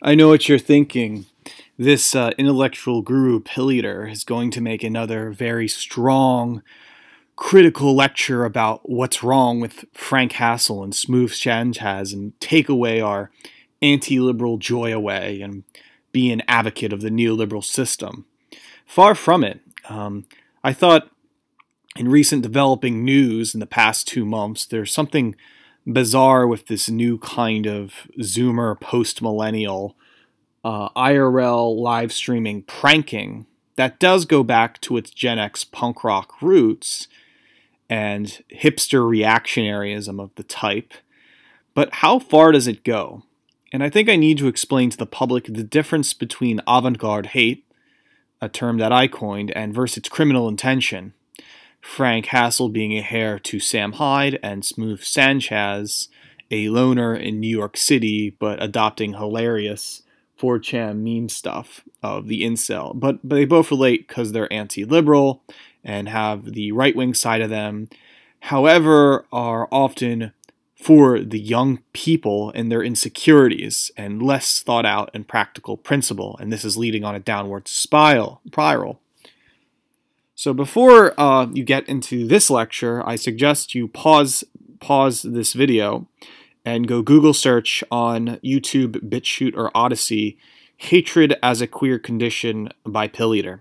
I know what you're thinking. This intellectual guru, Pilleater, is going to make another very strong, critical lecture about what's wrong with Frank Hassel and Smooth Sanchez and take away our anti-liberal joy away and be an advocate of the neoliberal system. Far from it. I thought in recent developing news in the past 2 months, there's something bizarre with this new kind of Zoomer post-millennial IRL live streaming pranking that does go back to its Gen X punk rock roots and hipster reactionaryism of the type. But how far does it go? And I think I need to explain to the public the difference between avant-garde hate, a term that I coined, and versus its criminal intention. Frank Hassel being a heir to Sam Hyde and Smooth Sanchez, a loner in New York City, but adopting hilarious 4chan meme stuff of the incel. But they both relate because they're anti-liberal and have the right-wing side of them, however, are often for the young people and their insecurities and less thought out and practical principle, and this is leading on a downward spiral. So before you get into this lecture, I suggest you pause this video and go Google search on YouTube, BitChute, or Odyssey, Hatred as a Queer Condition by Pilleater.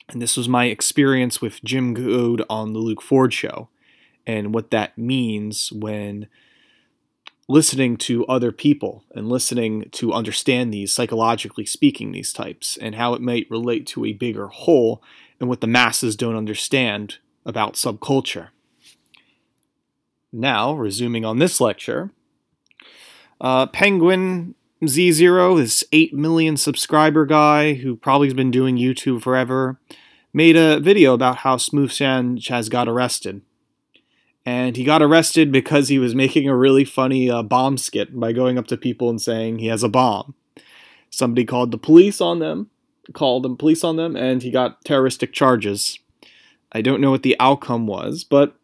And this was my experience with Jim Goad on the Luke Ford Show, and what that means when listening to other people and listening to understand these, psychologically speaking, these types, and how it might relate to a bigger whole and what the masses don't understand about subculture. Now, resuming on this lecture, Penguin Z0, this 8 million subscriber guy who probably has been doing YouTube forever, made a video about how Smooth Sanchez got arrested. And he got arrested because he was making a really funny bomb skit by going up to people and saying he has a bomb. Somebody called police on them, and he got terroristic charges. I don't know what the outcome was, but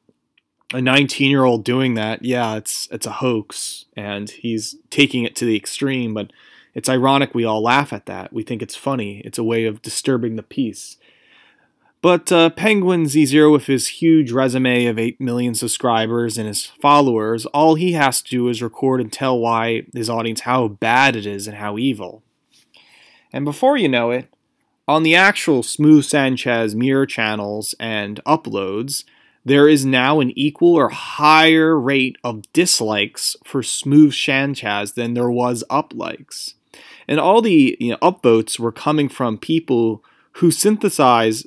a 19-year-old doing that, yeah, it's a hoax, and he's taking it to the extreme, but it's ironic we all laugh at that. We think it's funny. It's a way of disturbing the peace. But Penguin Z0, with his huge resume of 8 million subscribers and his followers, all he has to do is record and tell his audience how bad it is and how evil. And before you know it, on the actual Smooth Sanchez mirror channels and uploads, there is now an equal or higher rate of dislikes for Smooth Sanchez than there was uplikes. And all the upvotes were coming from people who sympathize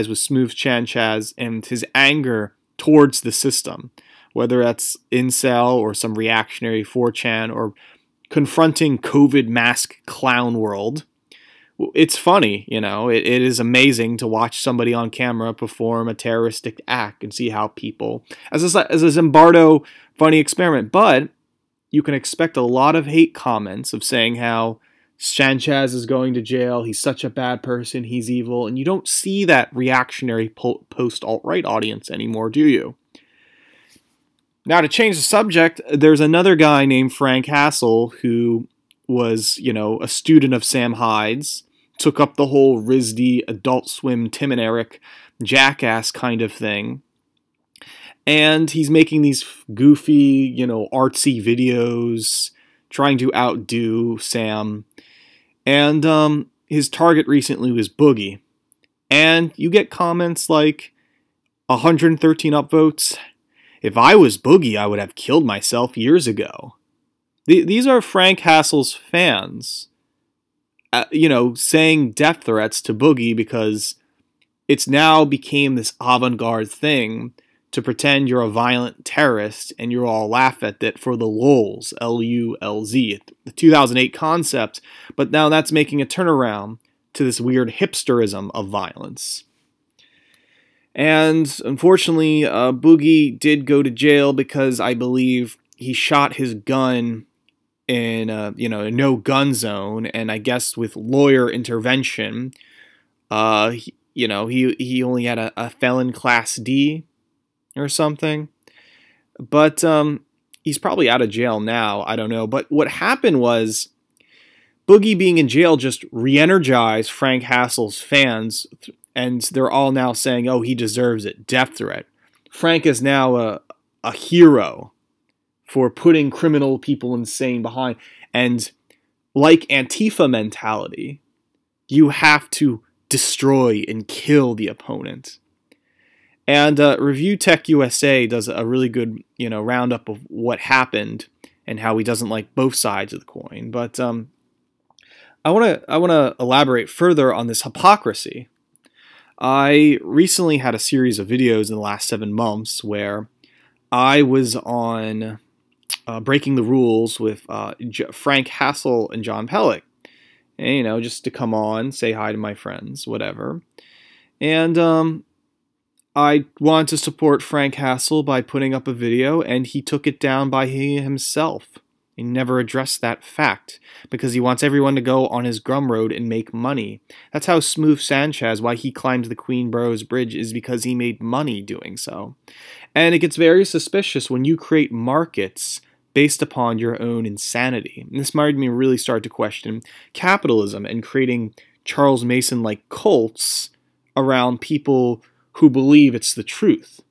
with Smooth Sanchez and his anger towards the system, whether that's incel or some reactionary 4chan or confronting COVID mask clown world. It's funny, it is amazing to watch somebody on camera perform a terroristic act and see how people, as a Zimbardo funny experiment, but you can expect a lot of hate comments of saying how Sanchez is going to jail, he's such a bad person, he's evil, and you don't see that reactionary post-alt-right audience anymore, do you? Now, to change the subject, there's another guy named Frank Hassel who was, a student of Sam Hyde's, took up the whole RISD, Adult Swim, Tim and Eric, jackass kind of thing, and he's making these goofy, artsy videos, trying to outdo Sam. And his target recently was Boogie. And you get comments like 113 upvotes. If I was Boogie, I would have killed myself years ago. These are Frank Hassel's fans, saying death threats to Boogie because it's now became this avant-garde thing to pretend you're a violent terrorist and you all laugh at it for the lulz, L-U-L-Z, the 2008 concept, but now that's making a turnaround to this weird hipsterism of violence. And unfortunately, Boogie did go to jail because I believe he shot his gun in a no-gun zone, and I guess with lawyer intervention, he only had a felon class D or something. But he's probably out of jail now, I don't know. But what happened was Boogie being in jail just re-energized Frank Hassel's fans, and they're all now saying, oh, he deserves it. Death threat. Frank is now a hero for putting criminal people insane behind. And like Antifa mentality, you have to destroy and kill the opponent. And Review Tech USA does a really good, roundup of what happened and how he doesn't like both sides of the coin. But I want to elaborate further on this hypocrisy. I recently had a series of videos in the last 7 months where I was on Breaking the Rules with Frank Hassel and John Pellick. And, just to come on, say hi to my friends, whatever. And I wanted to support Frank Hassel by putting up a video, and he took it down by himself. He never addressed that fact, because he wants everyone to go on his Grumroad and make money. That's how Smooth Sanchez, why he climbed the Queen Bros Bridge, is because he made money doing so. And it gets very suspicious when you create markets based upon your own insanity. And this made me really start to question capitalism and creating Charles Mason-like cults around people who believe it's the truth.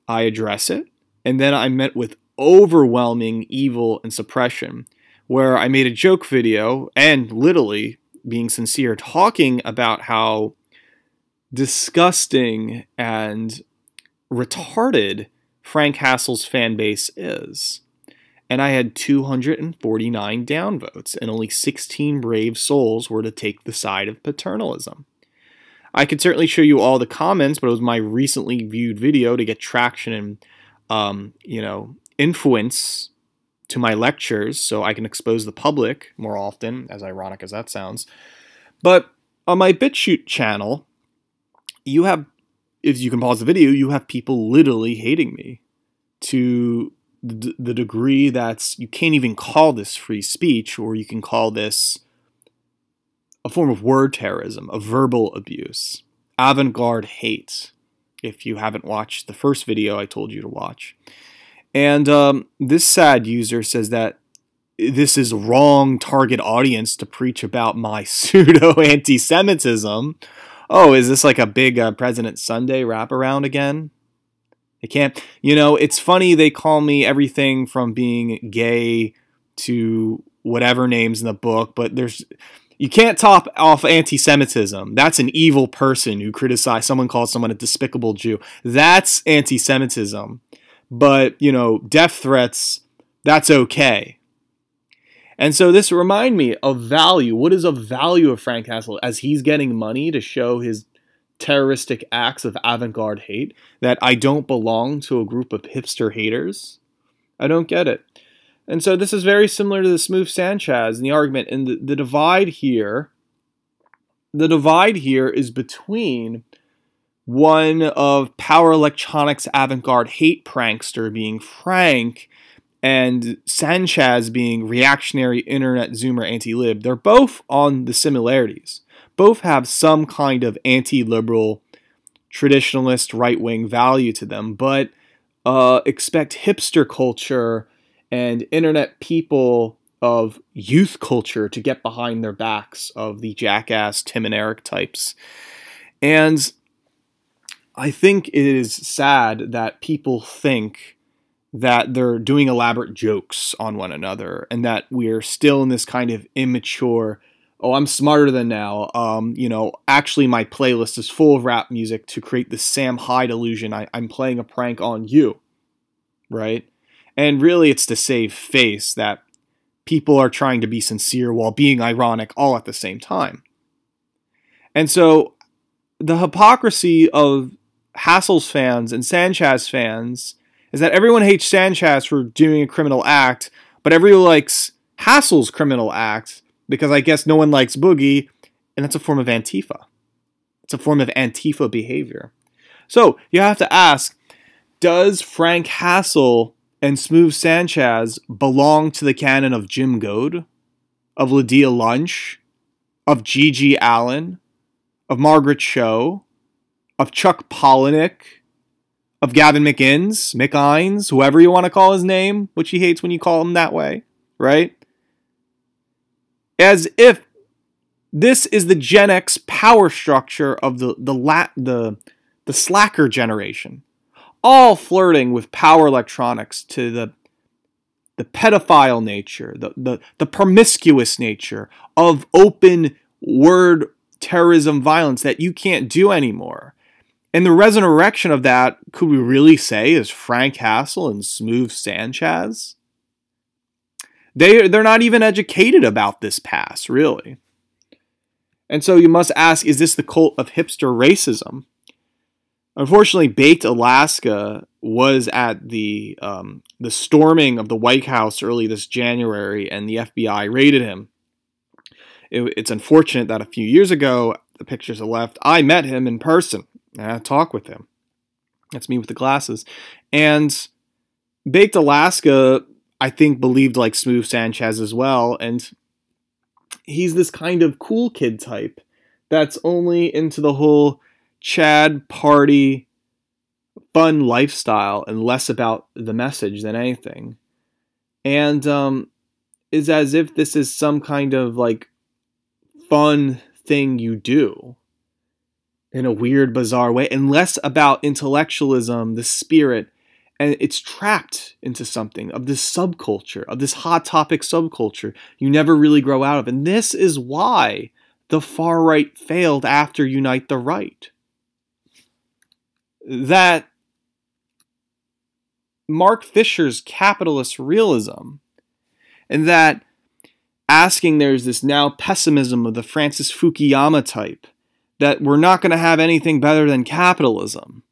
I address it, and then I'm met with overwhelming evil and suppression, where I made a joke video, and literally, being sincere, talking about how disgusting and retarded Frank Hassel's fan base is. And I had 249 downvotes, and only 16 brave souls were to take the side of paternalism. I could certainly show you all the comments, but it was my recently viewed video to get traction and, influence to my lectures so I can expose the public more often, as ironic as that sounds. But on my BitChute channel, you have, if you can pause the video, you have people literally hating me to the degree that you can't even call this free speech, or you can call this a form of word terrorism, of verbal abuse, avant-garde hate, if you haven't watched the first video I told you to watch. And this sad user says that this is wrong target audience to preach about my pseudo-anti-Semitism. Oh, is this like a big President Sunday wraparound again? It can't, it's funny they call me everything from being gay to whatever names in the book, but you can't top off anti-Semitism. That's an evil person who criticized, someone called someone a despicable Jew. That's anti-Semitism. But, death threats, that's okay. And so this remind me of value. What is a value of Frank Hassel as he's getting money to show his terroristic acts of avant-garde hate, that I don't belong to a group of hipster haters? I don't get it. And so this is very similar to the Smooth Sanchez and the argument. And the divide here is between one of power electronics avant-garde hate prankster being Frank and Sanchez being reactionary internet zoomer anti-lib. They're both on the similarities. Both have some kind of anti-liberal, traditionalist, right-wing value to them, but expect hipster culture and internet people of youth culture to get behind their backs of the jackass Tim and Eric types. And I think it is sad that people think that they're doing elaborate jokes on one another and that we're still in this kind of immature, oh, I'm smarter than now. Actually my playlist is full of rap music to create this Sam Hyde illusion. I'm playing a prank on you, right? And really it's to save face that people are trying to be sincere while being ironic all at the same time. And so the hypocrisy of Hassel's fans and Sanchez fans is that everyone hates Sanchez for doing a criminal act, but everyone likes Hassel's criminal act because I guess no one likes Boogie, and that's a form of Antifa. It's a form of Antifa behavior. So you have to ask, does Frank Hassel and Smooth Sanchez belong to the canon of Jim Goad, of Lydia Lunch, of Gigi Allen, of Margaret Cho, of Chuck Palahniuk, of Gavin McInnes, whoever you want to call his name, which he hates when you call him that way, right? as if this is the Gen X power structure of the slacker generation, all flirting with power electronics to the pedophile nature, the promiscuous nature of open word terrorism violence that you can't do anymore. And the resurrection of that, could we really say, is Frank Hassel and Smooth Sanchez? They're not even educated about this past, really. And so you must ask, is this the cult of hipster racism? Unfortunately, Baked Alaska was at the storming of the White House early this January, and the FBI raided him. It's unfortunate that a few years ago, the pictures are left, I met him in person, and I talked with him. That's me with the glasses. And Baked Alaska, I think, believed like Smooth Sanchez as well, and he's this kind of cool kid type that's only into the whole Chad party fun lifestyle and less about the message than anything. And is as if this is some kind of like fun thing you do in a weird, bizarre way, and less about intellectualism, the spirit, and it's trapped into something of this subculture, of this hot topic subculture you never really grow out of. And this is why the far right failed after Unite the Right. That Mark Fisher's capitalist realism, and that asking there's this now pessimism of the Francis Fukuyama type, that we're not going to have anything better than capitalism,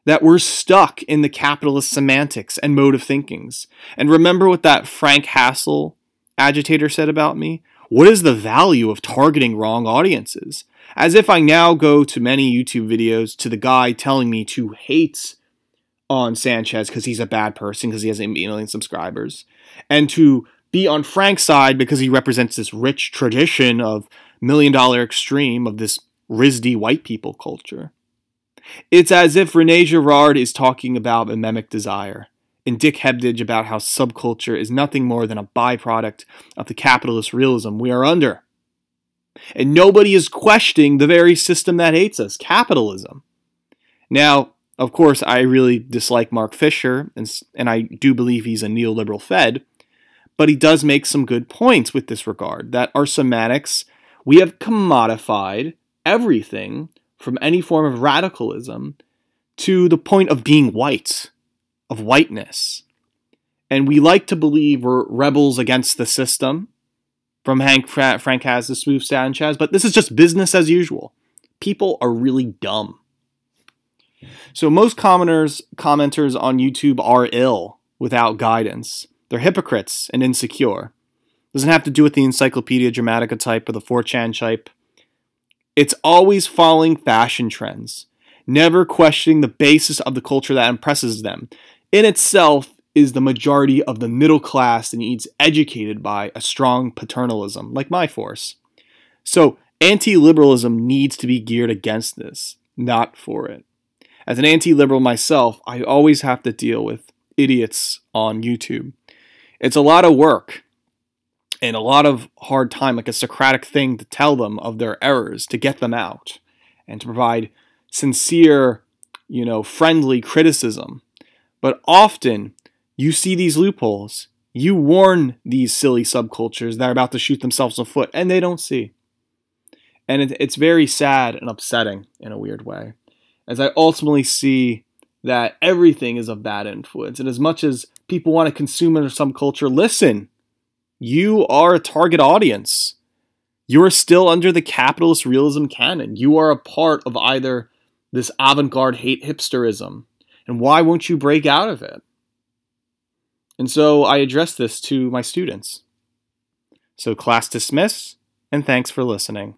that we're stuck in the capitalist semantics and mode of thinkings. And remember what that Frank Hassel agitator said about me? What is the value of targeting wrong audiences? As if I now go to many YouTube videos to the guy telling me to hate on Sanchez because he's a bad person, because he has 8 million subscribers, and to be on Frank's side because he represents this rich tradition of $1 million extreme of this RISD white people culture. It's as if Rene Girard is talking about a mimic desire, and Dick Hebdige about how subculture is nothing more than a byproduct of the capitalist realism we are under. And nobody is questioning the very system that hates us, capitalism. Now, of course, I really dislike Mark Fisher, and I do believe he's a neoliberal Fed, but he does make some good points with this regard, that our semantics, we have commodified everything from any form of radicalism to the point of being white, of whiteness. And we like to believe we're rebels against the system, from Frank Has to Smooth Sanchez, but this is just business as usual. People are really dumb. So most commenters on YouTube are ill without guidance. They're hypocrites and insecure. Doesn't have to do with the Encyclopedia Dramatica type or the 4chan type. It's always following fashion trends, never questioning the basis of the culture that impresses them. In itself is the majority of the middle class that needs educated by a strong paternalism, like my force. So anti-liberalism needs to be geared against this, not for it. As an anti-liberal myself, I always have to deal with idiots on YouTube. It's a lot of work and a lot of hard time, like a Socratic thing to tell them of their errors, to get them out, and to provide sincere, friendly criticism. But often, you see these loopholes. You warn these silly subcultures that are about to shoot themselves in the foot, and they don't see. And it's very sad and upsetting in a weird way, as I ultimately see that everything is of bad influence. And as much as people want to consume into some culture, listen, you are a target audience. You are still under the capitalist realism canon. You are a part of either this avant-garde hate hipsterism. And why won't you break out of it? And so I address this to my students. So class dismiss, and thanks for listening.